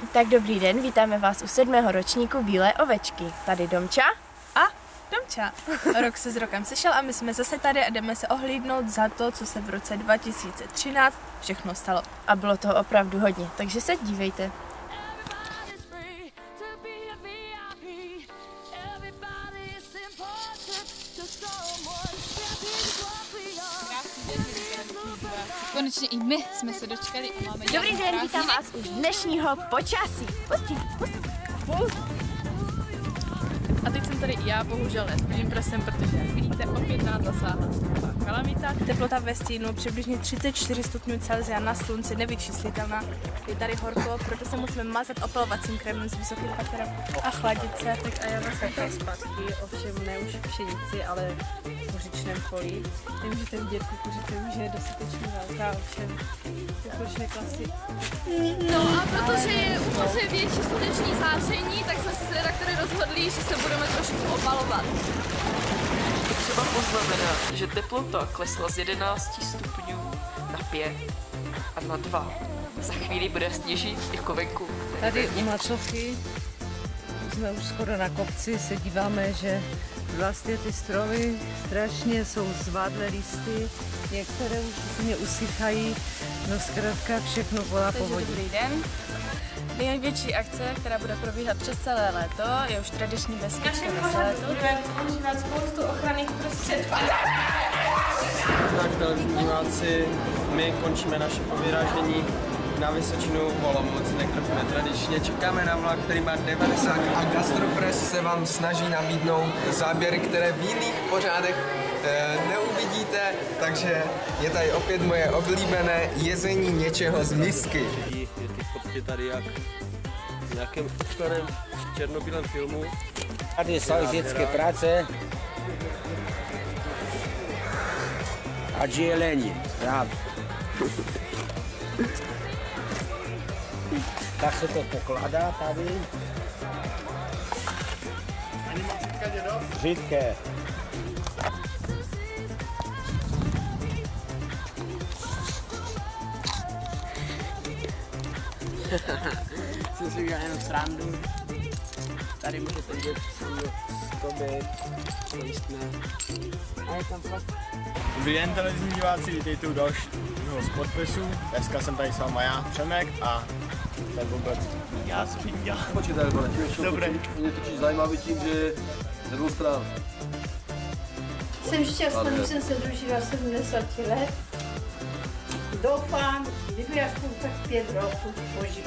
Tak dobrý den, vítáme vás u 7. ročníku Bílé ovečky. Tady Domča a Domča. Rok se s rokem sešel a my jsme zase tady a jdeme se ohlídnout za to, co se v roce 2013 všechno stalo. A bylo toho opravdu hodně, takže se dívejte. Konečně i my jsme se dočkali a máme... Dobrý den, vítám vás už dnešního počasí. A teď jsem tady i já, bohužel ne s plným prsem, protože jak vidíte, opět nás zasáhla sněhová kalamita. Teplota ve stínu přibližně 34 stupňů Celsia na slunci, nevyčíslitelná. Je tady horko, proto se musíme mazat opelovacím krémem s vysokým paterem a chladit se. Tak a já vás také zpátky, ovšem ne už v pšenici, ale v kuřičném poli. Nemůžete vidět, kukuřice už je dostatečně velká, ovšem kukuřičné klasy. No a protože je u moře větší sluneční záření, tak jsme se s redaktory rozhodli, že se budeme trošku obalovat. Třeba poznamenat, že teplota klesla z 11 stupňů na 5 a na 2. Za chvíli bude sněžit jako venku. Tady u Macovky jsme už skoro na kopci, se díváme, že vlastně ty stromy strašně jsou zvádlé listy, některé už úplně usychají, no zkrátka všechno volá po vodě. Dobrý den. Největší akce, která bude probíhat přes celé léto, je už tradiční Beskidská veseléto. Budeme používat spoustu ochranných prostředků. Tak, televizní diváci, my končíme naše povyrážení na Vysočinu v Olomouci, nekrpíme tradičně. Čekáme na vlak, který má 90 a Gastropress se vám snaží nabídnout záběry, které v jiných pořádech neuvidíte, takže je tady opět moje oblíbené jezení něčeho z misky. Je to v podstatě tady jak v nějakém starém černobílém filmu. Tady jsou dětské práce a dělení. Tak se to pokládá tady. Řídké. Jsem si udělal jenom srandu. Tady můžete vidět stoby, pojistné. A je tam fakt. Dobrý den, televizní diváci, vítejte u dalšího Sportpressu. Dneska jsem tady s váma já, Přemek a ten vůbec já Spinďa. Počítaj, pane, dobré. Mě točí zajímavý tím, že ze dvou stran. Jsem šťastná, že jsem se dožila 70 let. Doufám, kdyby aspoň tak 5 roků požiju.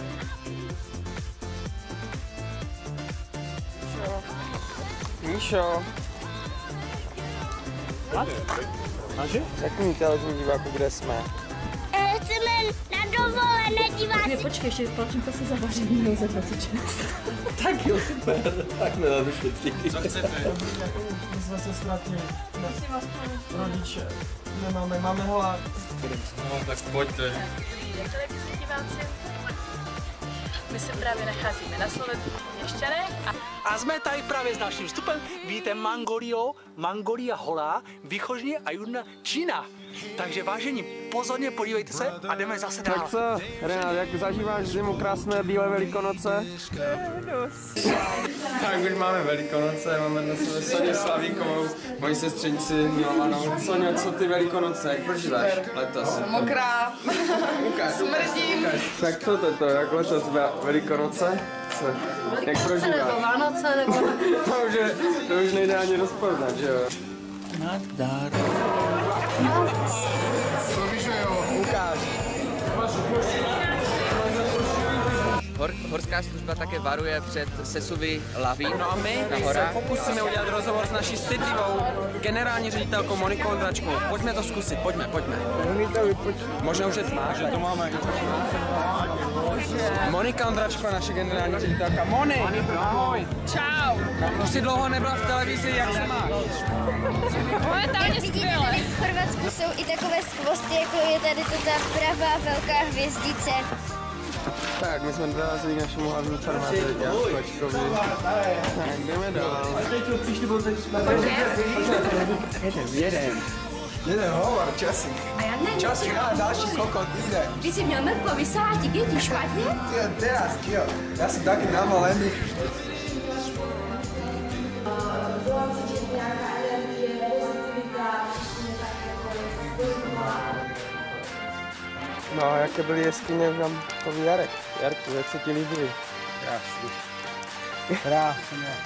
Míšo. Máži? Řekni televizní diváku, kde jsme. Chceme na dovolené diváci. Ne, počkej, ještě platím to se zavaření za 26. Tak jo, super. Tak mě na duši tři. Co chcete? My jsme se ztratili. Rodiče. Máme hlad. No, tak pojďte. Televizní diváci. My se právě nacházíme na Slovensku Měšťanech a jsme tady právě s naším vstupem. Víte Mongolia holá, východně a judna Čína. Takže vážení, pozorně podívejte se a jdeme zase dál. Tak co, Renát, jak zažíváš zimu, krásné bílé Velikonoce? Tak už máme Velikonoce, máme na sebe Soňu Slavíkovou, moji sestřenici milovanou. Soňo, co ty Velikonoce, jak prožíváš letos? mokrá. Ukáž, Smrdím. Tak co to, jak letos Velikonoce? Co? Jak prožíváš? Nebo Vánoce, nebo... To už nejde ani rozpoznat, že jo? Nadar. Ukáž. Horská služba také varuje před sesuvy lavín. No a my na se horách. pokusíme udělat rozhovor s naší stydlivou generální ředitelkou Monikou Ondračkou. Pojďme to zkusit, pojďme. Možná už je tma, že to máme. Monika Ondračková, naše generální ředitelka. Moni, ahoj. Čau. Už jsi dlouho nebyla v televizi, jak se máš? Momentálně skvěle. Tady v Chorvatsku jsou i takové skvosty, jako je tady to ta pravá velká hvězdice. Tak, my jsme dorazili k našemu hlavnímu farmáři, Kočkovi. Tak, jdeme dál. Jeden. Jeden hovor, časík. A já nevím. Časík, ale další kokot jde. Ty jsi měl mrkvový sátík, je ti špatně? Teraz, jo. Já jsem taky namalený. No a jaké byly jeskyně tam v Jarek? Jarku, jak se ti líbily? Krásný. Krásně.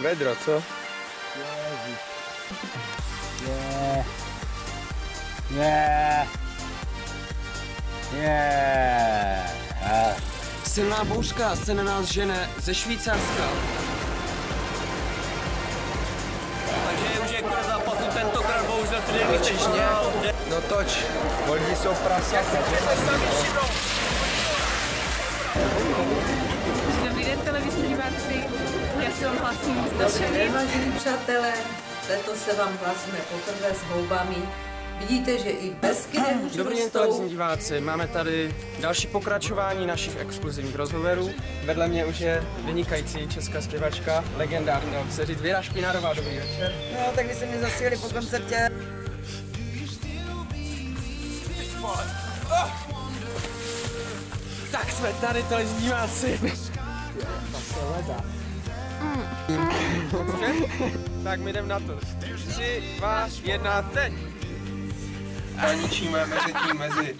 Vedro, co? Je. Je. Je. Silná bouřka se na nás žene ze Švýcarska. Takže už je konec zápasu, tentokrát bohužel se Určiště. No toč, lidi jsou prasata. Dobrý den, televizní diváci. Já se vám hlásím z Dašenic. Vážení přátelé, letos se vám hlásíme poprvé s houbami. Vidíte, že i v Beskydech už Dobrý den, rostou. televizní diváci. Máme tady další pokračování našich exkluzivních rozhovorů. Vedle mě už je vynikající česká zpěvačka, legendární, dalo se říct, Věra Špinarová. Dobrý večer. No, tak vy jste mě zasíli po koncertě. Tak jsme tady, televizní diváci. Tak my jdem na to. 3, 2, 1, teď. A ničíme mezi tím mezi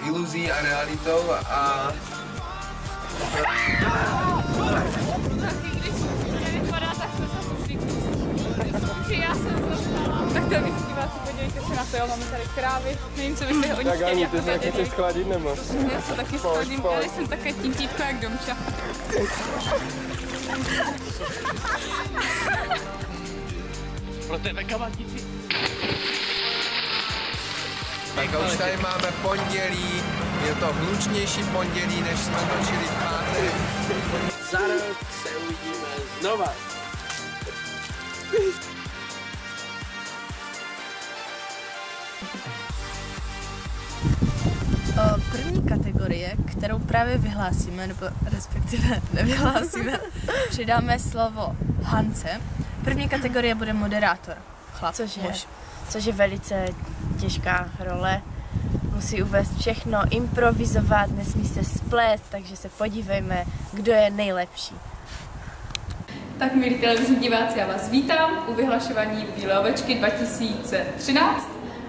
iluzí a realitou a... Tak televizní diváci, podívejte se na to, jo, máme tady krávy. Nevím, co byste o nich Tak chtěli. Ani, ty se taky chceš schladit, nebo? Já se taky schladím, ale jsem také tím títko jak Domča. Pro tebe kamatíci. Tak už tady máme pondělí, je to hlučnější pondělí, než jsme točili v pátek. Za rok se uvidíme znova. První kategorie, kterou právě vyhlásíme, nebo respektive nevyhlásíme, přidáme slovo Hance. První kategorie bude moderátor. Chlap, což je velice těžká role. Musí uvést všechno, improvizovat, nesmí se splést, takže se podívejme, kdo je nejlepší. Tak milí televizní diváci, já vás vítám u vyhlašování Bílé ovečky 2013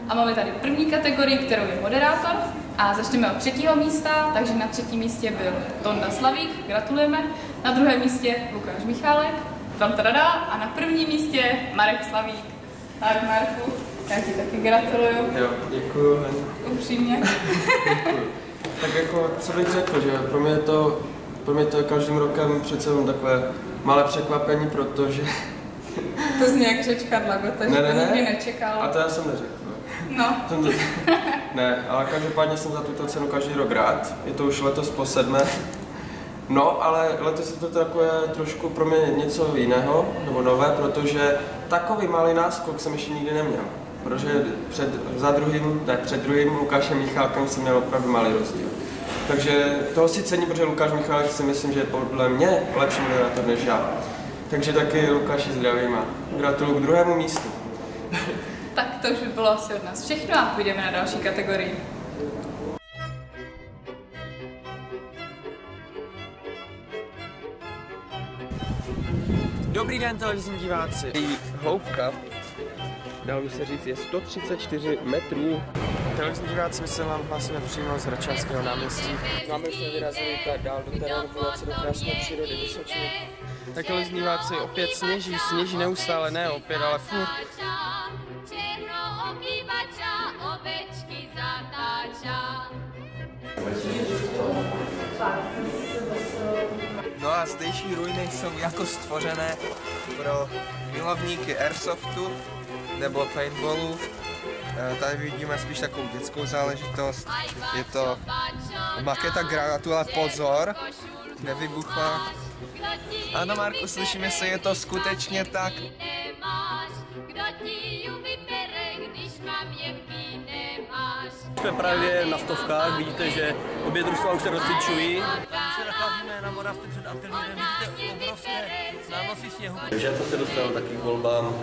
a máme tady první kategorii, kterou je moderátor a začneme od 3. místa, takže na 3. místě byl Tonda Slavík, gratulujeme, na 2. místě Lukáš Michálek, a na 1. místě Marek Slavík. Tak Marku, já ti taky gratuluju. Jo, děkuju. Upřímně. Děkuju. Tak jako, co bych řekl, že pro mě to je každým rokem přece jenom takové malé překvapení, protože... To zní jak řeč Karla Gota, že to nikdy nečekal. A to já jsem neřekl. No. Ne, ale každopádně jsem za tuto cenu každý rok rád. Je to už letos po 7. No, ale letos je to takové trošku pro mě něco jiného, nebo nové, protože takový malý náskok jsem ještě nikdy neměl. Protože před druhým Lukášem Michálkem jsem měl opravdu malý rozdíl. Takže toho si cením, protože Lukáš Michálek si myslím, že je podle mě lepší moderátor než já. Takže taky Lukáši zdravím a gratuluju k 2. místu. Tak to už by bylo asi od nás všechno a půjdeme na další kategorii. Dobrý den, televizní diváci. Hloubka, dalo by se říct, je 134 metrů. Televizní diváci, my se vám hlásíme přímo z Hradčanského náměstí. No a my jsme vyrazili dál do terénu, podívat se do krásné přírody Vysočiny. Tak televizní diváci, opět sněží neustále, ne opět, ale furt. No a zdejší ruiny jsou jako stvořené pro milovníky airsoftu nebo paintballu. Tady vidíme spíš takovou dětskou záležitost. Je to maketa granatu, ale pozor, nevybuchla. Ano, Marku, slyším, jestli je to skutečně tak. Jsme právě na stovkách, vidíte, že obě družstva už se rozcvičují. nacházíme na Moravce před ateliérem, vidíte obrovské nánosy sněhu. Takže to se dostalo taky k volbám,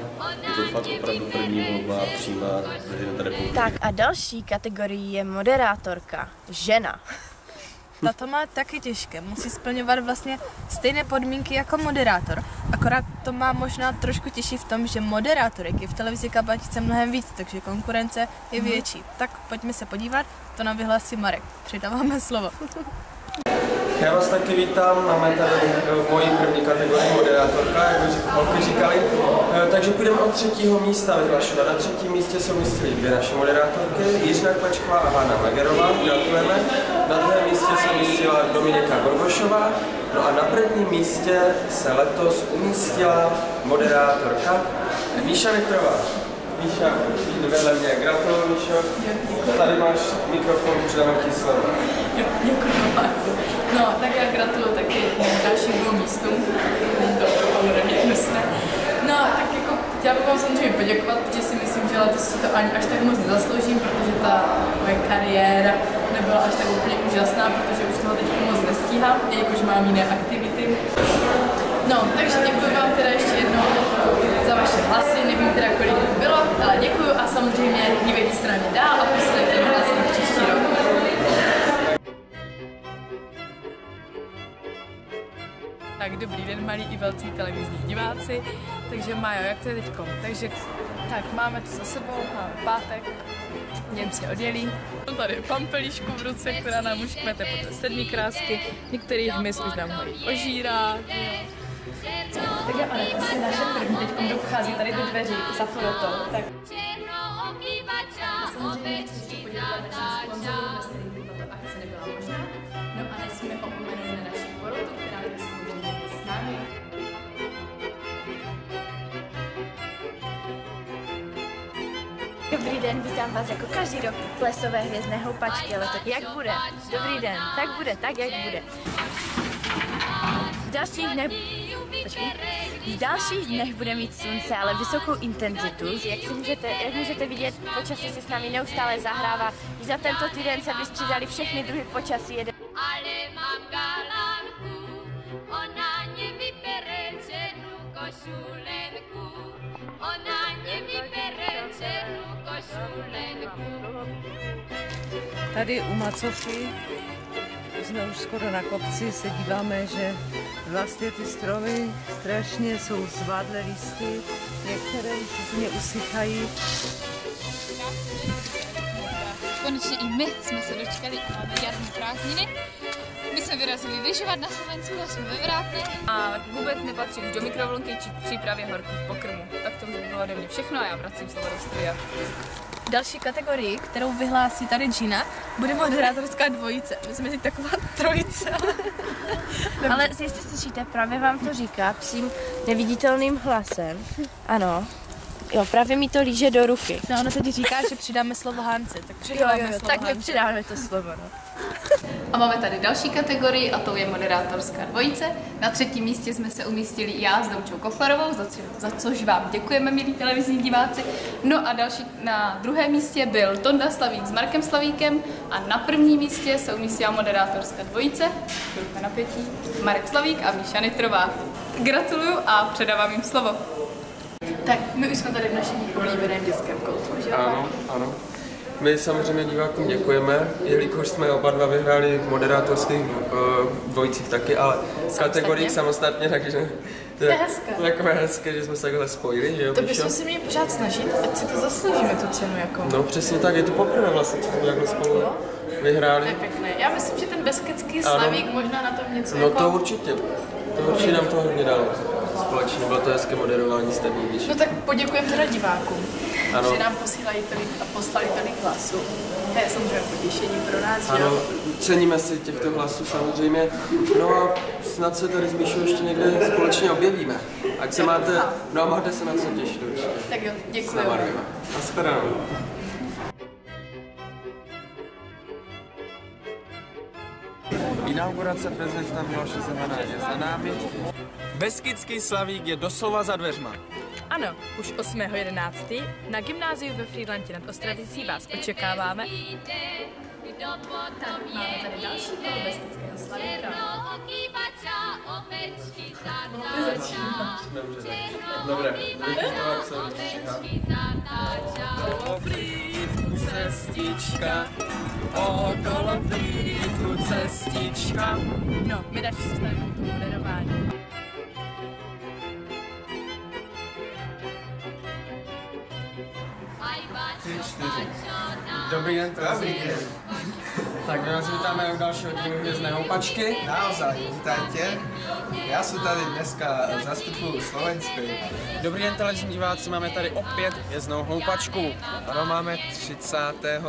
je to fakt opravdu první volba přímá prezidenta republiky. Tak a další kategorii je moderátorka, žena. Ta to má taky těžké, musí splňovat vlastně stejné podmínky jako moderátor, akorát to má možná trošku těžší v tom, že moderátorek je v televizi Kabátice mnohem víc, takže konkurence je větší. Tak pojďme se podívat, to nám vyhlásí Marek. Předáváme slovo. Já vás taky vítám, máme tady moji první kategorii moderátorka, jak už holky říkali. Takže půjdeme od 3. místa vyhlašovat. Na 3. místě se umístily 2 naše moderátorky, Jiřina Klačková a Hana Magerová, gratulujeme. Na 2. místě se umístila Dominika Gorgošová. No a na 1. místě se letos umístila moderátorka Míša Nitrová. Míša, vedle mě, gratuluju Míšo. Tady máš mikrofon, předám ti slovo. Děkuji, Marku. No, tak já gratuluju taky dalším 2 místům. To ode mě dnesne. No, tak jako chtěla bych vám samozřejmě poděkovat, protože si myslím, že letos si to ani až tak moc nezasloužím, protože ta moje kariéra nebyla až tak úplně úžasná, protože už toho teď moc nestíhám, jakož mám jiné aktivity. No, takže děkuji vám teda ještě jednou za vaše hlasy, nevím teda kolik bylo, ale děkuji a samozřejmě dívejte se na mě dál a posílejte mi hlasy příští rok. Tak dobrý den, malí i velcí televizní diváci. Takže Majo, jak to je teďko? Takže tak máme to za sebou, máme pátek, Němci odjeli. Mám tady pampelišku v ruce, která nám už kmete po té 7 krásky. Některý hmyz už nám hojí ožírá. Tak jo, ale to je naše první, teďko kdo vchází tady do dveří za foto. Tak. A samozřejmě chci ještě poděkovat našim sponzorům, bez kterých by tato akce nebyla možná. No a nesmíme opomenout na naši porotu, která je samozřejmě s námi. Dobrý den, vítám vás jako každý rok v plesové hvězdné houpačky, ale to jak bude? Dobrý den, tak bude, tak jak bude. V dalších dnech bude mít slunce, ale vysokou intenzitu. Jak můžete vidět, počasí se s námi neustále zahrává. I za tento týden se vystřídali všechny druhy počasí. Ale mám galánku, ona mě vybere černou košulenku. Ona mě vybere černou košulenku. Tady u Macovky jsme už skoro na kopci, se díváme, že vlastně ty stromy strašně jsou zvádlé listy, některé už úplně usychají. Konečně i my jsme se dočkali a máme jarní prázdniny. My jsme vyrazili lyžovat na Slovensku a jsme ve Vrátné. A vůbec nepatří už do mikrovlnky či k přípravě horkých pokrmů. Tak to už bylo ode mě všechno a já vracím slovo do studia. Další kategorii, kterou vyhlásí tady Gina, bude moderátorská dvojice. My jsme teď taková trojice. Ale jestli slyšíte, právě vám to říká psím neviditelným hlasem. Ano. Jo, právě mi to líže do ruky. No, ono teď říká, že přidáme slovo Hance, tak přidáme slovo tak Hance. my přidáme to slovo, no. A máme tady další kategorii a to je moderátorská dvojice. Na 3. místě jsme se umístili já s Domčou Koflerovou, za což vám děkujeme, milí televizní diváci. No a další na 2. místě byl Tonda Slavík s Markem Slavíkem a na 1. místě se umístila moderátorská dvojice, ruka napětí, Marek Slavík a Míša Nitrová. Gratuluju a předávám jim slovo. Tak, my už jsme tady v našem oblíbeném dětském koutu, že? Ano, ano. My samozřejmě divákům děkujeme, jelikož jsme oba dva vyhráli v moderátorských dvojicích taky, ale v kategoriích samostatně, takže to je takové hezké, že jsme se takhle spojili, že jo? To bychom se měli pořád snažit, ať si to zasloužíme, tu cenu jako. No přesně tak, je to poprvé vlastně, co jsme takhle spolu vyhráli. To je pěkné. Já myslím, že ten beskidzský Slavík možná na tom něco no jako... to určitě nám to hodně dalo společně, bylo to hezké moderování s tebou, víš. No tak poděkujeme teda divákům, ano. Že nám posílají tolik a poslali tolik hlasů. To je samozřejmě potěšení pro nás, ano, jo? ceníme si těchto hlasů samozřejmě. No a snad se tady s Míšou ještě někde společně objevíme. Ať se máte, no a máte se na co těšit určitě. Tak jo, děkujeme. Nashledanou. Inaugurace prezidenta Miloše Zemana je za námi. Beskydský Slavík je doslova za dveřma. A Ano, už 8.11. na gymnáziu ve Frýdlantě nad Ostravicí vás očekáváme. Tak, máme tady další kolo Beskického slavíka. Dobré. Cestička, okolo Frýdku cestička. No, my další se stavíme k moderování. Dobrý den, tak my vás vítáme u dalšího dílu Hvězdné houpačky. Naozaj, vítajte. Já jsem tady dneska zastupuju Slovensko. Dobrý den, televizní diváci, máme tady opět Hvězdnou houpačku. Ano, máme 30.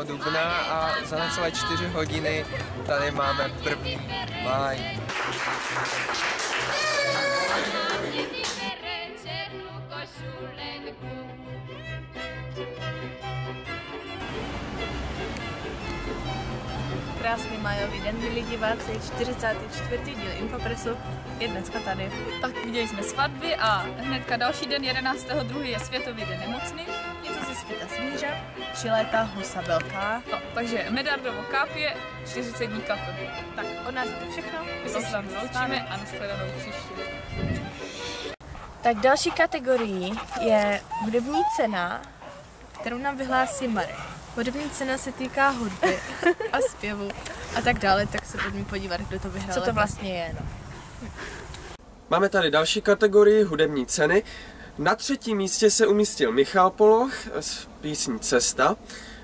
dubna a za necelé 4 hodiny tady máme 1. máj. Krásný májový den, milí diváci, 44. díl Infopresu je dneska tady. Tak viděli jsme svatby a hnedka další den, 11.2. je Světový den nemocných. Něco ze světa zvířat, přilétá husa velká. No, takže Medardovo kápě, 40 dní kapel. Tak od nás je to všechno. My se s vámi loučíme a nashledanou příště. Tak další kategorií je hudební cena, kterou nám vyhlásí Marek. Hudební cena se týká hudby a zpěvu a tak dále, tak se pojďme podívat, kdo to vyhrál. Co to vlastně je, no. Máme tady další kategorii hudební ceny. Na 3. místě se umístil Michal Poloch s písní Cesta.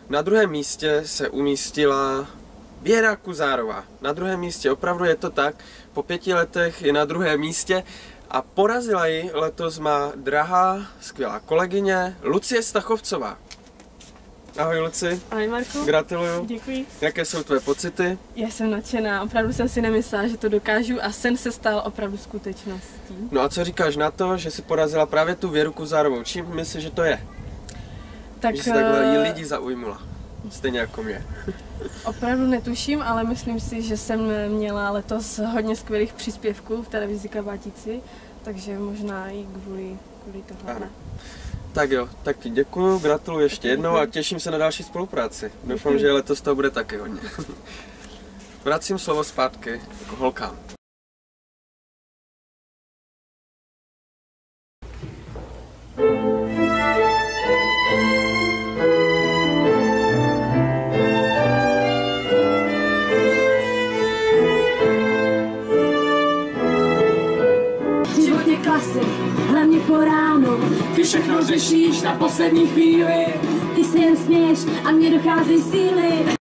Na 2. místě se umístila Věra Kuzárová. Na 2. místě, opravdu je to tak, po 5 letech je na 2. místě a porazila ji letos má drahá, skvělá kolegyně Lucie Stachovcová. Ahoj Luci. Ahoj Marku. Gratuluju. Děkuji. Jaké jsou tvoje pocity? Já jsem nadšená, opravdu jsem si nemyslela, že to dokážu a sen se stal opravdu skutečností. No a co říkáš na to, že si porazila právě tu Věru Kuzárovou? Čím myslíš, že to je? Tak, že jsi takhle jí lidi zaujmula, stejně jako mě. Opravdu netuším, ale myslím si, že jsem měla letos hodně skvělých příspěvků v televizi Kabátíci, takže možná i kvůli tohle. Ano. Tak jo, taky děkuju, gratuluji ještě jednou a těším se na další spolupráci. Doufám, že letos to bude taky hodně. Vracím slovo zpátky k holkám. Život je klasik, hlavně po ránu. Ty všechno řešíš na poslední chvíli. Ty se jen směješ a mně dochází síly.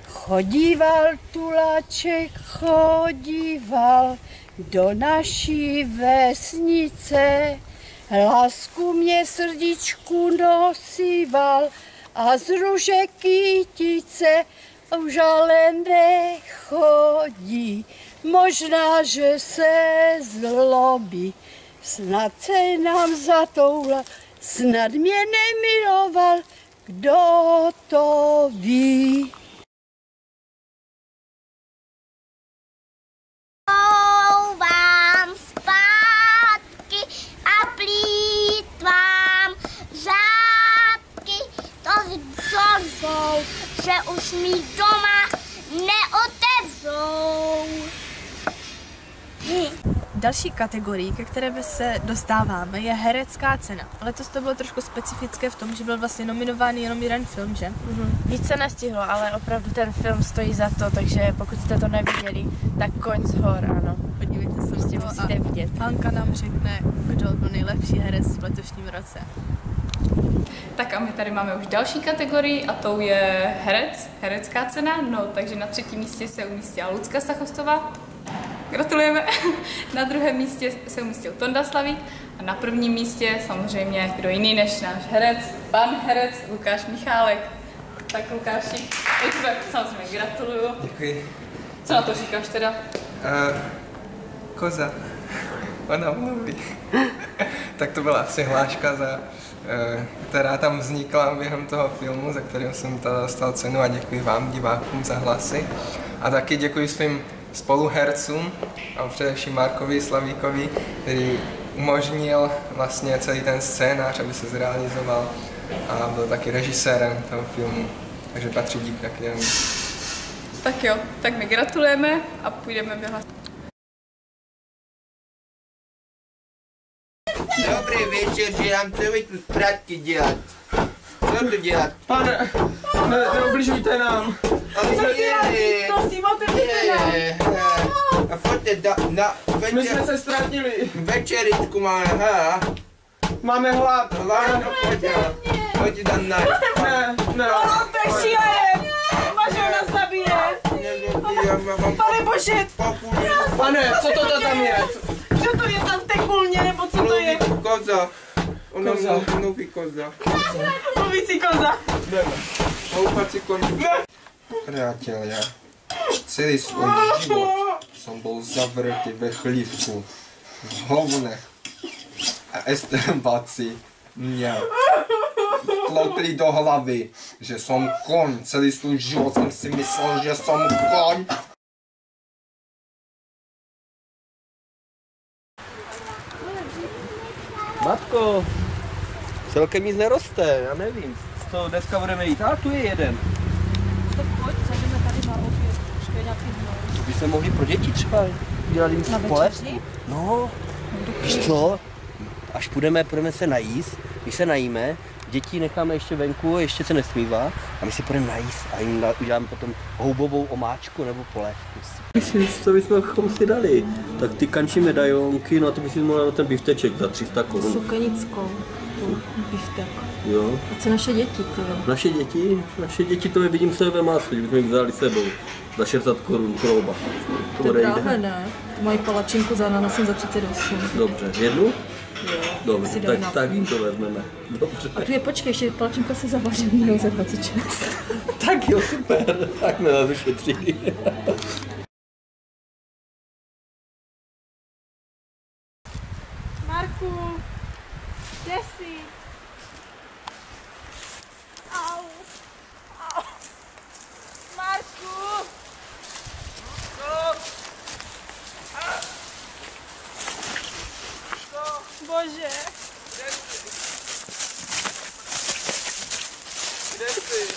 Chodíval tuláček, chodíval do naší vesnice. Lásku mě srdíčku nosíval a z růže kytice už ale nechodí. Možná, že se zlobí, snad se nám zatoula, snad mě nemiloval, kdo to ví. Vám zpátky a plýtvám řádky, to jsou, že už mi doma neotevřou. Další kategorii, ke které se dostáváme, je herecká cena. Letos to bylo trošku specifické v tom, že byl vlastně nominován jenom jeden film, že? Víc se nestihlo, ale opravdu ten film stojí za to, takže pokud jste to neviděli, tak Koň z hor, ano. Podívejte se, prostě musíte vidět. Hanka nám řekne, kdo byl nejlepší herec v letošním roce. Tak a my tady máme už další kategorii a tou je herecká cena. No, takže na 3. místě se umístila Lucka Stachovcová. Gratulujeme. Na 2. místě se umístil Tonda Slavík a na 1. místě samozřejmě kdo jiný než náš herec, pan herec Lukáš Michálek. Tak Lukáši, samozřejmě gratuluju. Děkuji. Co na to říkáš teda? Koza. Ona mluví. Tak to byla asi hláška, která tam vznikla během toho filmu, za kterého jsem dostal cenu a děkuji vám, divákům, za hlasy. A taky děkuji svým spoluhercům a především Markovi Slavíkovi, který umožnil vlastně celý ten scénář, aby se zrealizoval a byl taky režisérem toho filmu, takže patří dík taky jemu. Tak jo, tak my gratulujeme a půjdeme vyhlasit. Dobrý večer, že nám celý tu zprátky dělat. Co to dělat? Pane, neubližujte nám. Prosím, otevřete nám. A pojďte večer. My jsme se ztratili. Večeritku máme, ha? Máme hlad. Hlad, no pojďte tam najít. Ne. To je šílenec. Mažo nás zabije. Pane bože. Pane, co to tam je? Co to je tam v té kulně, nebo co to je? Koza. Mluví koza. Mluvící koza. Houpací koza. Priatelia, celý svůj život jsem byl zavretý ve chlívku, v hovnech a estrebaci mě tloukli do hlavy, že jsem koň. Celý svůj život jsem si myslel, že jsem koň. Matko, celkem nic neroste, já nevím, co dneska budeme jít. A tu je jeden. Tak pojď, zajdeme tady na oběd, počkej nějaký dno. By se mohli pro děti třeba dělat jim Na spole? večeři? No, víš co, až půjdeme se najíst, když se najíme, děti necháme ještě venku, ještě se nesmívá a my si půjdeme najíst a jim uděláme potom houbovou omáčku nebo polévku. Myslím, co bychom si dali, tak ty kančí medailonky, no a to by si mohla na ten bifteček za 300 korun. Sukenickou, biftek. Jo. A co naše děti, ty jo? Naše děti to je vidím se ve máslu, kdybychom jich vzali sebou. Za 60 korun krouba. To je právě ne. To mají palačinku za ananasem za 38. Dobře, jednu? Jo. Dobře, tak jim to vezmeme. Dobře. A tu je, počkej, ještě palačinka se zavaří jenom za 26. Tak jo, super. Tak mě nás ušetří. Marku, kde jsi? Au. Marku! Bože. Kde jsi?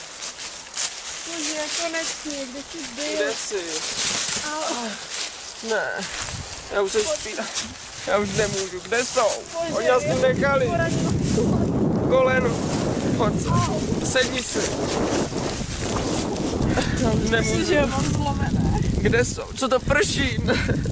Bože, konečně, kde jsi byl? Kde jsi? Au. Ne, já už se spíla. Já už nemůžu. Kde jsou? Bože, Oni nás tu nechali. Koleno. Pojď, sedni si. Nemůžu. Já mám zlomené. Kde jsou? Co to prší?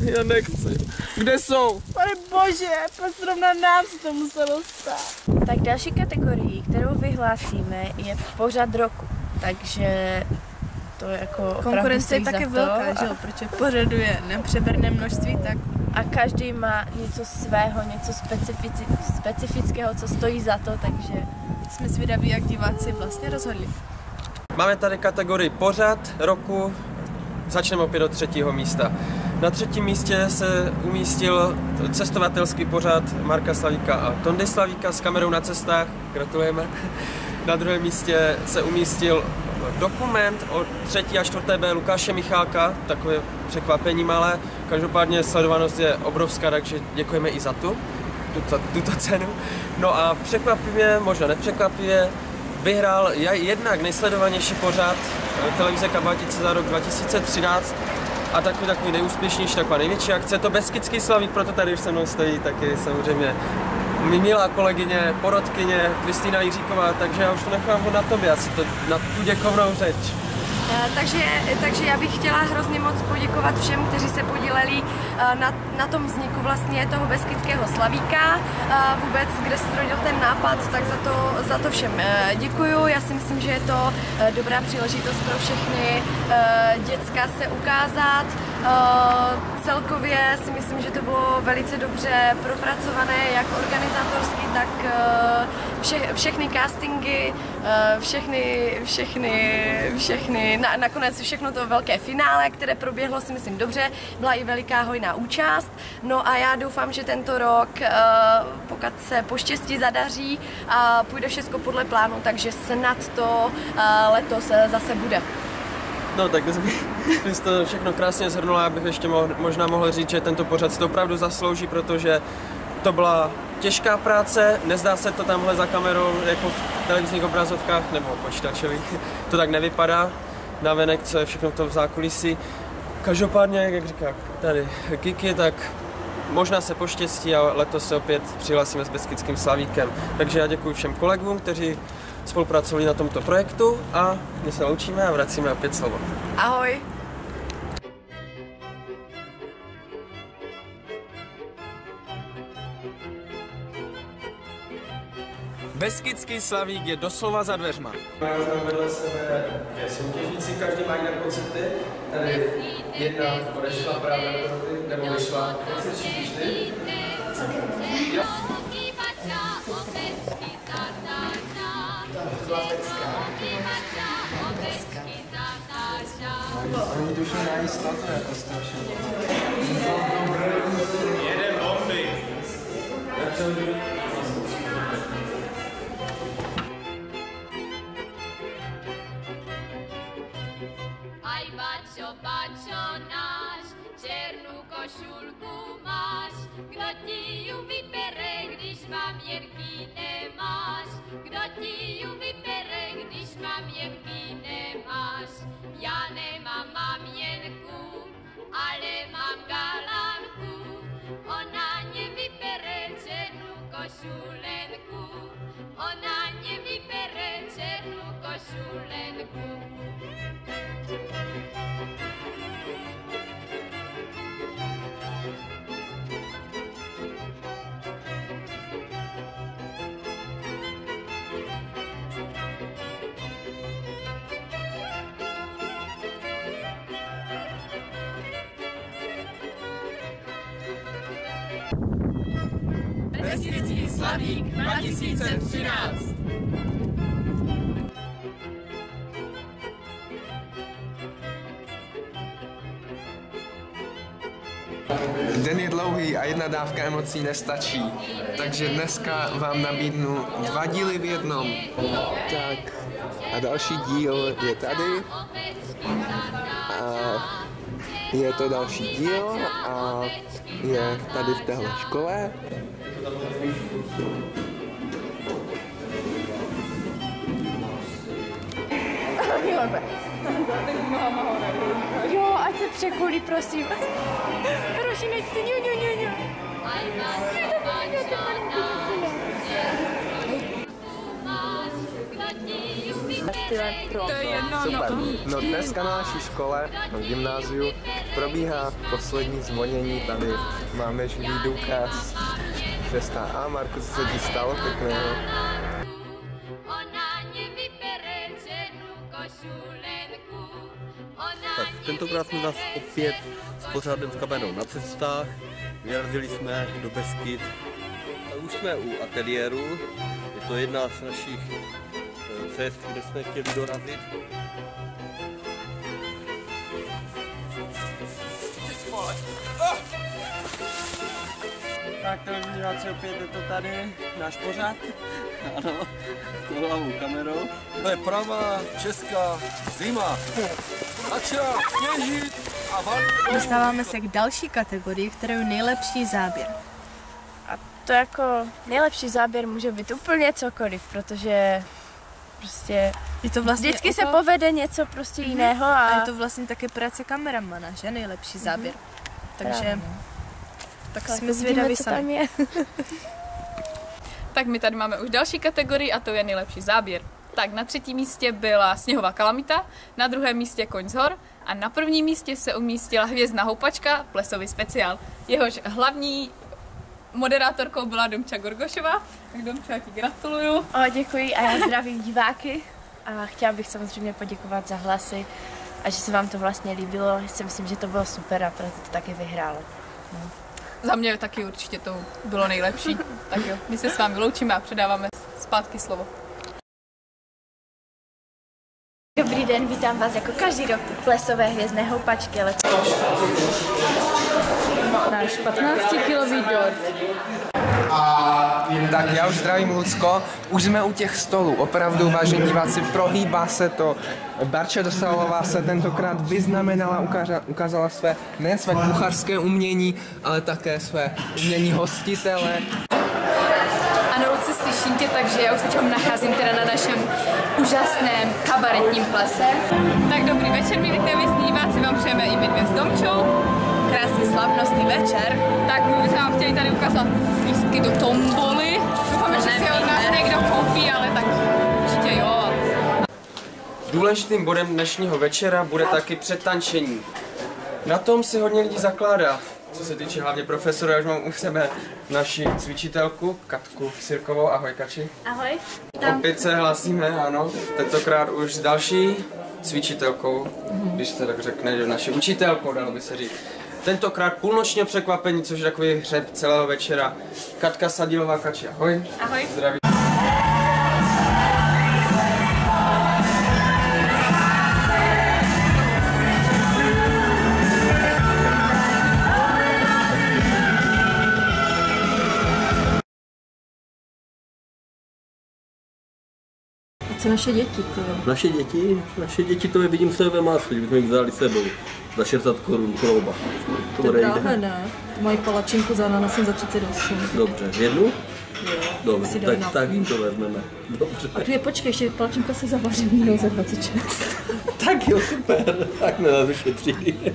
Já nechci. Kde jsou? Pane bože, proč zrovna nám se to muselo stát? Tak další kategorii, kterou vyhlásíme, je pořad roku. Takže to je jako konkurence je taky velká, že jo, protože pořadu je nepřeberné množství, tak a každý má něco svého, něco specifického, co stojí za to, takže jsme zvědaví, jak diváci vlastně rozhodli. Máme tady kategorii pořad roku. Začneme opět do 3. místa. Na 3. místě se umístil cestovatelský pořad Marka Slavíka a Tondy Slavíka s kamerou na cestách. Gratulujeme. Na 2. místě se umístil dokument o 3. a 4. B Lukáše Michálka, takové překvapení malé. Každopádně sledovanost je obrovská, takže děkujeme i za tuto cenu. No a překvapivě, možná nepřekvapivě, vyhrál jednak nejsledovanější pořad televize Kabátice za rok 2013 a takový nejúspěšnější, taková největší akce. To Beskydský Slavík, proto tady už se mnou stojí taky samozřejmě milá kolegyně, porodkyně Kristýna Jiříková, takže já už to nechám na tobě, asi to na tu děkovnou řeč. Takže já bych chtěla hrozně moc poděkovat všem, kteří se podíleli na tom vzniku vlastně toho Beskydského Slavíka. Vůbec, kde se rodil ten nápad, tak za to všem děkuju. Já si myslím, že je to dobrá příležitost pro všechny děcka se ukázat. Celkově si myslím, že to bylo velice dobře propracované, jak organizátorsky, tak všechny castingy, všechny, nakonec všechno to velké finále, které proběhlo, si myslím dobře, byla i veliká hojná účast. No a já doufám, že tento rok, pokud se poštěstí zadaří a půjde všechno podle plánu, takže snad to letos zase bude. No tak bys to všechno krásně shrnula, já bych ještě možná mohl říct, že tento pořad si to opravdu zaslouží, protože to byla těžká práce, nezdá se to tamhle za kamerou jako v televizních obrazovkách nebo počítačových, to tak nevypadá, navenek, co je všechno to v zákulisí. Každopádně, jak říká tady Kiki, tak možná se poštěstí a letos se opět přihlásíme s Beskydským slavíkem. Takže já děkuji všem kolegům, kteří spolupracovali na tomto projektu a my se loučíme a vracíme opět slovo. Ahoj! Beskydský slavík je doslova za dveřma. Já mám vedle sebe dvě soutěžící, každý má jiné pocity. Tady jedna odešla právě pro ty, nebo vyšla. Jak se cítíš ty? Jo. To byla pecka. Oni to už na jistotu jako strašně. Jeden bomby. Aj bačo, bačo náš, černou košulku máš, kdo ti ju vybere, když maměnky nemáš, kdo ti ju vybere, když maměnky nemáš. Já nemám maměnku, ale mám galánku, ona mě vybere černou košulenku, ona mě vybere černou košulenku. Beskydský slavík 2013. Den je dlouhý a jedna dávka emocí nestačí, takže dneska vám nabídnu 2 díly v jednom. Tak a další díl je tady. A je to další díl a je tady v téhle škole. Jo, ať se překulí, prosím. Proši, nechci, ňu. To je jedno, Super. no. No dneska na naší škole, v gymnáziu, probíhá poslední zvonění. Tady máme živý důkaz. 6A. Marku, co se ti stalo pěkného? Tak tentokrát jsme vás opět s pořádem s kamerou na cestách. Vyrazili jsme do Beskyd. Už jsme u ateliéru. Je to jedna z našich cest, kde jsme chtěli dorazit. Tak televizní diváci, opět je to tady, náš pořad. Ano, s hlavou kamerou. To je pravá česká zima. Začíná sněžit a valí. Dostáváme se k další kategorii, kterou je nejlepší záběr. A to jako nejlepší záběr může být úplně cokoliv, protože prostě je to vlastně vždycky se povede něco prostě jiného a je to vlastně také práce kameramana, že? Nejlepší záběr. Takže tak jsme zvědaví sami. Tak my tady máme už další kategorii a to je nejlepší záběr. Tak na 3. místě byla Sněhová kalamita, na 2. místě Koň z hor a na 1. místě se umístila Hvězdná houpačka, plesový speciál. Jehož hlavní moderátorkou byla Domča Gorgošová. Tak Domča, já ti gratuluju. Děkuji a já zdravím diváky a chtěla bych samozřejmě poděkovat za hlasy a že se vám to vlastně líbilo. Já si myslím, že to bylo super a proto to taky vyhrálo. No. Za mě taky určitě to bylo nejlepší. Tak jo, my se s vámi loučíme a předáváme zpátky slovo. Dobrý den, vítám vás jako každý rok u plesové Hvězdné houpačky. náš 15-kilový dort. Tak já už zdravím Lucko, už jsme u těch stolů, opravdu vážení diváci, prohýbá se to. Barča Dosalová se tentokrát vyznamenala, ukázala nejen své kuchařské umění, ale také své umění hostitele. Ano, Luci, slyším tě, takže já už teď nacházím teda na našem úžasném kabaretním plese. Tak dobrý večer, milí televizní diváci, vám přejeme i my dvě s Domčou. Krásný slavnostný večer. Tak my bychom vám chtěli tady ukázat lístky do tomboly. Doufáme, že si od nás někdo koupí, ale tak určitě jo. Důležitým bodem dnešního večera bude taky předtančení. Na tom si hodně lidí zakládá. Co se týče hlavně profesora, já už mám u sebe naši cvičitelku Katku Sirkovou. Ahoj, Kači. Ahoj. Opět se hlásíme, ano. Tentokrát už s další cvičitelkou, když se tak řekne, že naši učitelkou, dalo by se říct. Tentokrát půlnočního překvapení, což je takový hřeb celého večera. Katka Sadilová. Kači, ahoj. Ahoj. Zdraví. Co naše děti, ty? Naše děti to je vidím se ve máslu, kdybychom jich vzali sebou. Za 60 korun krouba. To je drahé, ne? Mají palačinku za ananasem za 38. Dobře, jednu? Jo. Dobře, tak jim to vezmeme. Dobře. A tu je, počkej, ještě palačinka se zavaří mnou za 26. Tak jo, super. Tak ne, nás ušetří.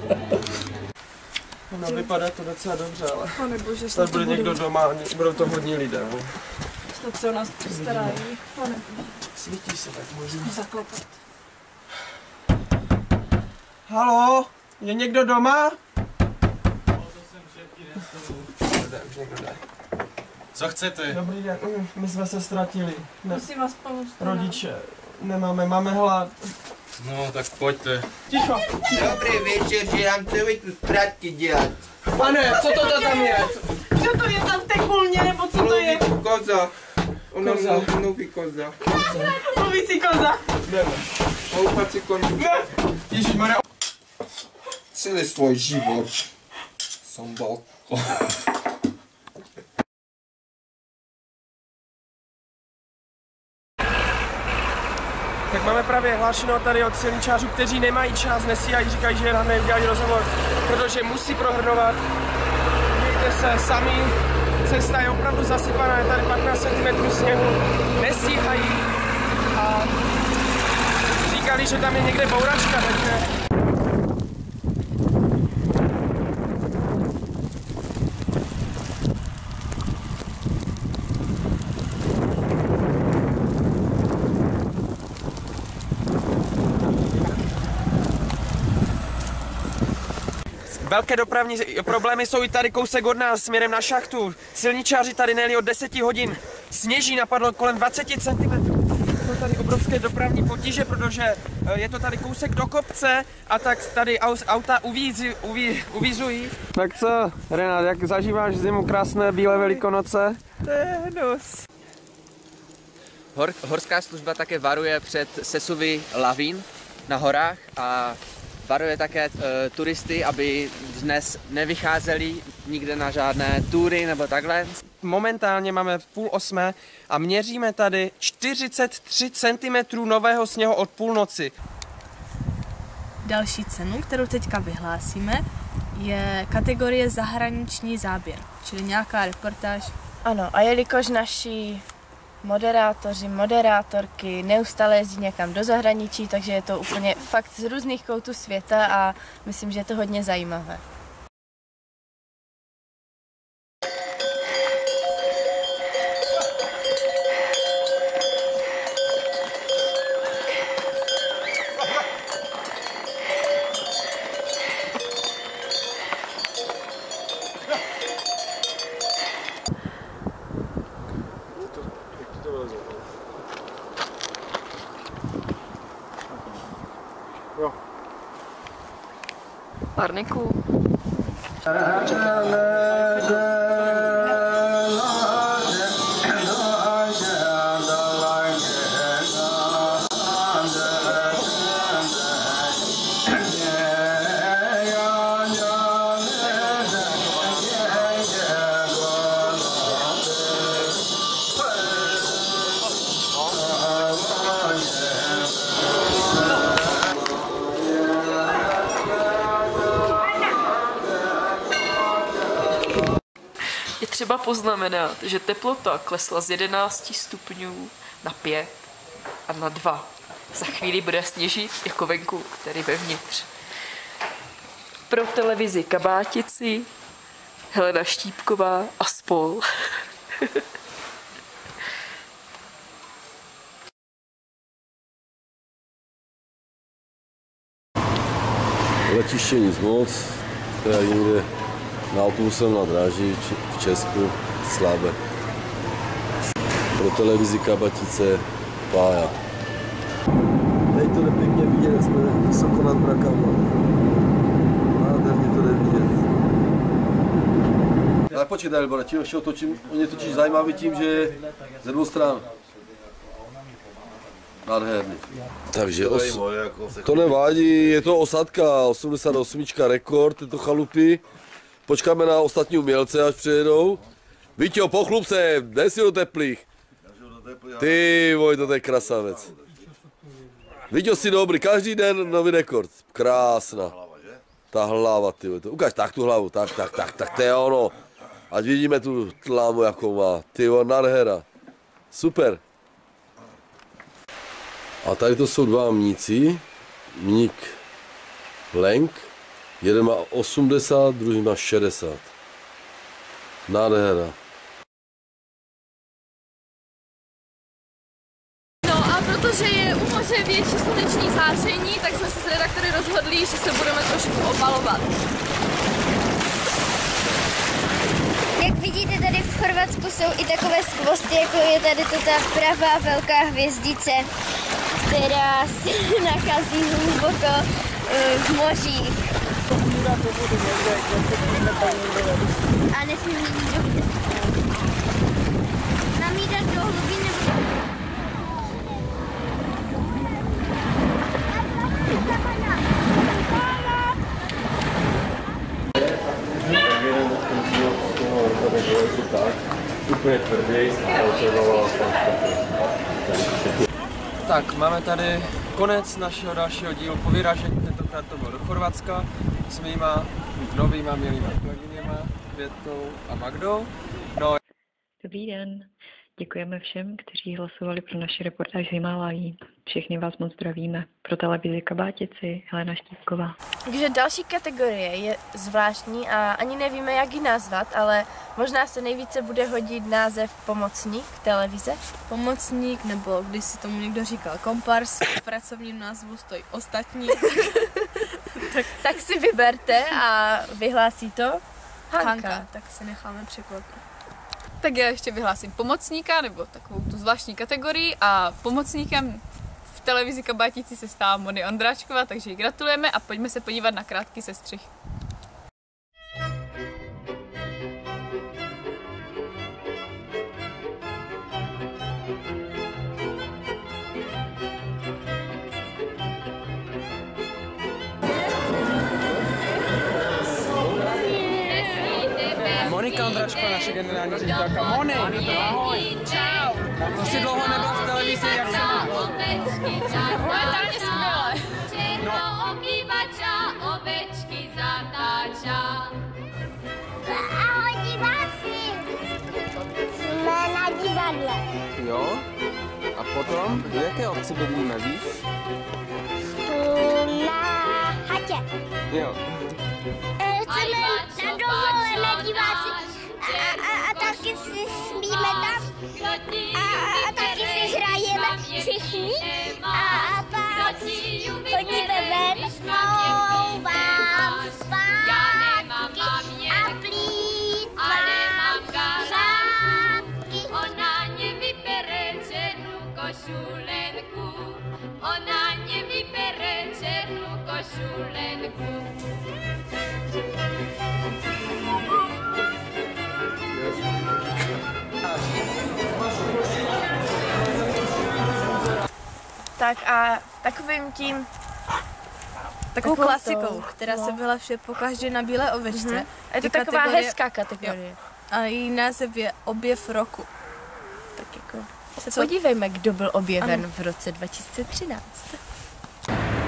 No, vypadá to docela dobře, ale Pane bože, snad bude někdo doma, budou to hodní lidé. No. Snad se o nás postarají. Pane bože. Svítí se, tak můžu zaklepat. Halo? Je někdo doma? Už někdo jde. Co chcete? Dobrý den, my jsme se ztratili. Musím vás pomoct. Rodiče, máme hlad. No, tak pojďte. Ticho. Dobrý večer, že nám celý tu ztratky dělat. Pane, co to tam je? Co to je tam v té kulně, nebo co to je? Koza. Ona mluví koza. Mluvící koza. Jdeme. Houpací koza. Ježišmarja. Celý svůj život jsem bal. Tak máme právě hlášeno tady od silničářů, kteří nemají čas, nesíhají, říkají, že nám neudělají rozhovor, protože musí prohrnovat. Někde se sami, cesta je opravdu zasypaná, je tady 15 cm sněhu, nestíhají a říkali, že tam je někde bouračka, takže... Velké dopravní problémy jsou i tady kousek od nás, směrem na šachtu. Silničáři tady nejeli od 10 hodin. Sněží, napadlo kolem 20 cm. Jsou tady obrovské dopravní potíže, protože je to tady kousek do kopce a tak tady auta uvízují. Tak co, Renát, jak zažíváš zimu, krásné bílé Velikonoce? To je hnus. Horská služba také varuje před sesuvy lavín na horách a varuje také turisty, aby dnes nevycházeli nikde na žádné tury nebo takhle. Momentálně máme 7:30 a měříme tady 43 cm nového sněhu od půlnoci. Další cenu, kterou teďka vyhlásíme, je kategorie zahraniční záběr, čili nějaká reportáž. Ano, a jelikož naši moderátoři, moderátorky neustále jezdí někam do zahraničí, takže je to úplně fakt z různých koutů světa a myslím, že je to hodně zajímavé. Parniku. poznamenat, že teplota klesla z 11 stupňů na 5 a na 2. Za chvíli bude sněžit jako venku, tedy vevnitř. Pro televizi Kabátici Helena Štípková a spol. Letiště nic moc, to je někde na autobusem na dráži v Česku, slabé. Pro televizi Kabátice pája. Teď to jde pěkně vidět, jsme vysoko nad Brakama. Nádherně to jde vidět. Ale počkej, Dalibore, ti ještě otočím, on je totiž zajímavý tím, že je ze dvou stran. Nádherný. Takže to nevádí, je to osadka, 88 rekord této chalupy. Počkáme na ostatní umělce, až přijedou. Víťo, pochlup se, dej si do teplých. Ty voj, to je krasavec. Víťo, si dobrý, každý den nový rekord. Krásná. Ta hlava, ty voj, ukáž tak tu hlavu, tak, to je ono. Ať vidíme tu tlámu, jakou má. Ty voj, nádhera. Super. A tady to jsou dva mníci, mník Lenk, jeden má 80, druhý má 60. Nádhera. No a protože je u moře větší sluneční záření, tak jsme se s redaktory rozhodli, že se budeme trošku opalovat. Jak vidíte, tady v Chorvatsku jsou i takové skvosty, jako je tady to ta pravá velká hvězdice, která se nachází hluboko v mořích. A nesmím jít do namírat do hlubiny. Tak, máme tady konec našeho dalšího dílu po vyražení, tentokrát to bylo do Chorvatska s mýma novýma milýma kolegyněma, Květou a Magdou. No. Dobrý den, děkujeme všem, kteří hlasovali pro naši reportáž z Himálají. Všechny vás moc zdravíme. Pro televizi Kabátici Helena Štípková. Takže další kategorie je zvláštní a ani nevíme, jak ji nazvat, ale možná se nejvíce bude hodit název pomocník televize. Pomocník, nebo když si tomu někdo říkal kompars, v pracovním názvu stojí ostatní. tak si vyberte a vyhlásí to Hanka. Tak se necháme překvapit. Tak já ještě vyhlásím pomocníka, nebo takovou tu zvláštní kategorii a pomocníkem v televizi Kabátici se stává Moni Ondráčková, takže jí gratulujeme a pojďme se podívat na krátký sestřih. Monika Ondráčková, naše generální ředitelka. Moni, ahoj. Čau. To si dlouho nebyla v televizi, jak se má? Momentálně skvěle. Černooky bača ovečky zatáča. Ahoj diváci, jsme na divadle. Jo? A potom, v jaké obci bydlíme, víš? Na chatě. Jo. Chceme na dovolené diváci a taky si smíme tam a taky si hrajeme všichni a pak chodíme ven, vám zpátky a plýtvám řádky. Ona mě vybere černou košulenku, ona mě vybere černou košulenku. Tak a takovým Takovou klasikou, která se byla vše pokaždé na bílé ovečce. Je to taková hezká kategorie. Jo. A její název je objev roku. Tak jako se podívejme, kdo byl objeven v roce 2013.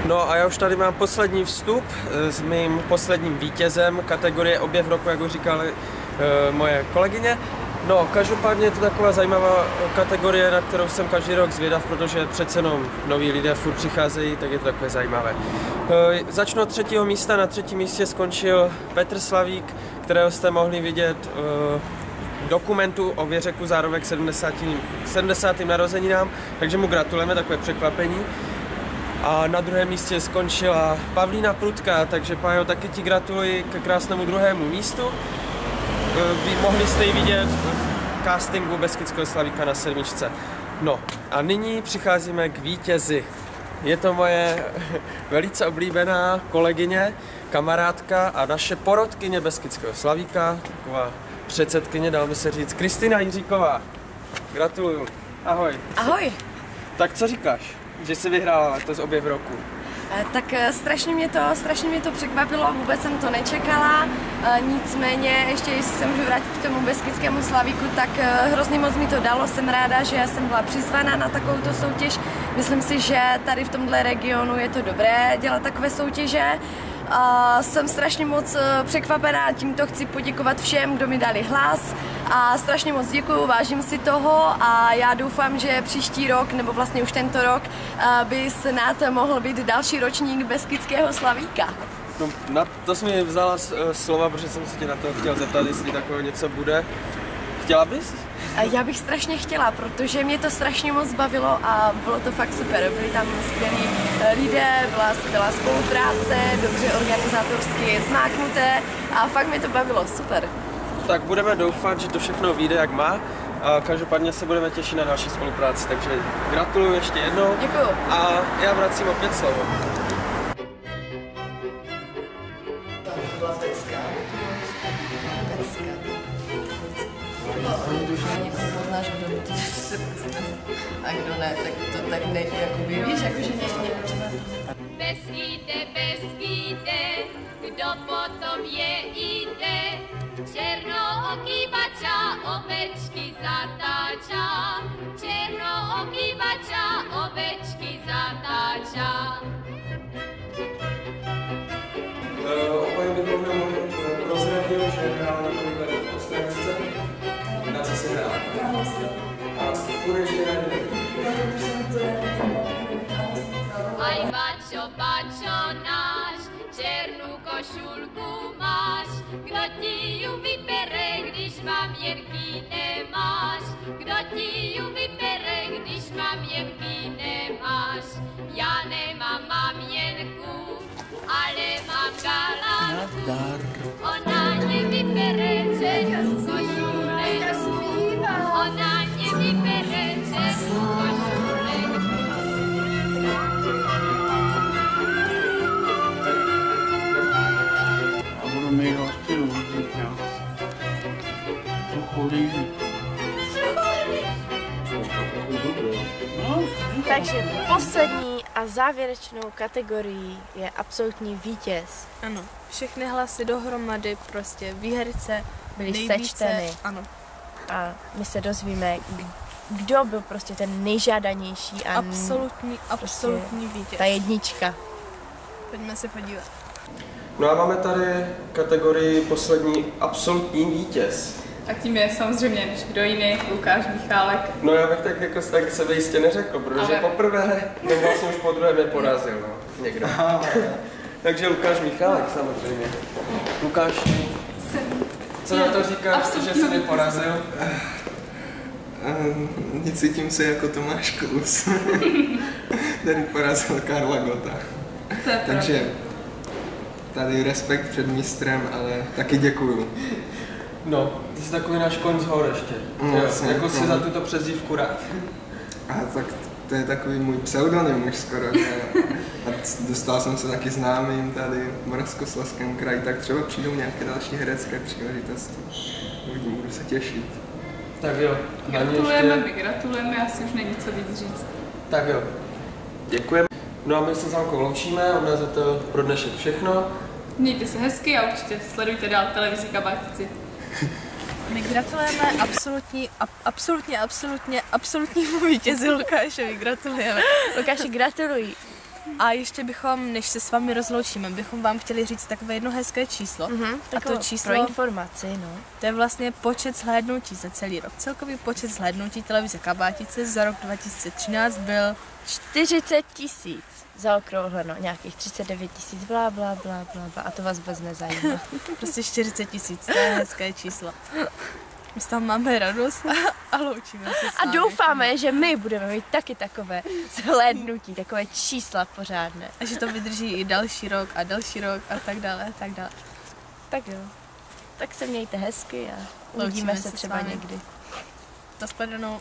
No a já už tady mám poslední vstup s mým posledním vítězem kategorie objev roku, jak už říkali moje kolegyně. No, každopádně je to taková zajímavá kategorie, na kterou jsem každý rok zvědav, protože přece jenom noví lidé furt přicházejí, tak je to takové zajímavé. Začnu od 3. místa, na 3. místě skončil Petr Slavík, kterého jste mohli vidět dokumentu o Věřeku zárovek 70. narozeninám, takže mu gratulujeme, takové překvapení. A na 2. místě skončila Pavlína Prudka, takže Pájo, taky ti gratuluji ke krásnému 2. místu. Mohli jste ji vidět v castingu Beskydského Slavíka na 7. No a nyní přicházíme k vítězi. Je to moje velice oblíbená kolegyně, kamarádka a naše porodkyně Beskydského Slavíka, taková předsedkyně, dalo by se říct, Kristýna Jiříková. Gratuluju. Ahoj. Ahoj. Tak co říkáš, že jsi vyhrála letos objev roku? Tak strašně mě to překvapilo, vůbec jsem to nečekala, nicméně ještě, jestli se můžu vrátit k tomu Beskydskému Slavíku, tak hrozně moc mi to dalo, jsem ráda, že jsem byla přizvána na takovouto soutěž, myslím si, že tady v tomhle regionu je to dobré dělat takové soutěže. Jsem strašně moc překvapená, tímto chci poděkovat všem, kdo mi dali hlas a strašně moc děkuju, vážím si toho a já doufám, že příští rok, nebo vlastně už tento rok, by snad mohl být další ročník Beskydského Slavíka. No, na to jsi mi vzala slova, protože jsem se tě na to chtěl zeptat, jestli takového něco bude. Chtěla bys? Já bych strašně chtěla, protože mě to strašně moc bavilo a bylo to fakt super. Byli tam skvělí lidé, byla skvělá spolupráce, dobře organizátorsky zmáknuté a fakt mě to bavilo, super. Tak budeme doufat, že to všechno vyjde jak má a každopádně se budeme těšit na další spolupráci, takže gratuluju ještě jednou. Děkuju. A já vracím opět slovo. Poznáš, kdo by to a kdo ne, tak to tak ne, jakoby, víš, jakože někdo třeba... Beskyde, kdo potom jde, černooký bača ovečky zatáča, černooký bača ovečky zatáča. Opět bych možná prozradil, že hrál na kolik v Ostravsce. Na co jsi hrál? A budeš hrát? Aj bačo, bačo náš, černou košulku máš, kdo ti ju vybere, když maměnky nemáš, kdo ti ju vybere, když maměnky nemáš. Já nemám maměnku, ale mám galánku, ona mě vybere, černou košulenku, ona mě vybere, černou košulenku. A budu mít hostinu zítra. Co chodí? Takže poslední a závěrečnou kategorií je absolutní vítěz. Ano, všechny hlasy dohromady, prostě výherce byly sečteny. Ano. A my se dozvíme, kdo byl prostě ten nejžádanější a absolutní vítěz. Ta jednička. Pojďme se podívat. No a máme tady kategorii poslední absolutní vítěz. A tím je samozřejmě, kdo jiný, Lukáš Michálek. No já bych tak sebejistě neřekl, protože poprvé, nebo vlastně už po druhé mě porazil, no, někdo. Takže Lukáš Michálek samozřejmě. Lukáš, co na to říkáš, že jsi mě porazil? Cítím se jako Tomáš Klus, který porazil Karla Gota. Takže tady respekt před mistrem, ale taky děkuju. No, ty jsi takový náš koň z hor ještě. No, jasně, jako si za tuto přezdívku rád. A tak to je takový můj pseudonym už skoro. A dostal jsem se taky známým tady v Moravskoslezském kraji, tak třeba přijdou nějaké další herecké příležitosti. Uvidím, budu se těšit. Tak jo. Gratulujeme, asi už není co víc říct. Tak jo. Děkujeme. No a my se s Alkou loučíme, od nás je to pro dnešek všechno. Mějte se hezky a určitě sledujte dál televizi Kabátici. My gratulujeme absolutnímu vítězi Lukášovi. Gratulujeme. Lukáši, gratuluj. A ještě bychom, než se s vámi rozloučíme, bychom vám chtěli říct takové jedno hezké číslo. A to číslo... Pro informaci, no. To je vlastně počet zhlédnutí za celý rok. Celkový počet zhlédnutí televize Kabátice za rok 2013 byl 40 000. Zaokrouhleno, nějakých 39 000, blá, blá, blá, blá, blá. A to vás vůbec nezajímá. Prostě 40 000, to je hezké číslo. My z toho máme radost a loučíme se s vámi. A doufáme, že my budeme mít taky takové zhlédnutí, takové čísla pořádné. A že to vydrží i další rok a tak dále, a tak dále. Tak jo. Tak se mějte hezky a uvidíme se třeba někdy. Nashledanou.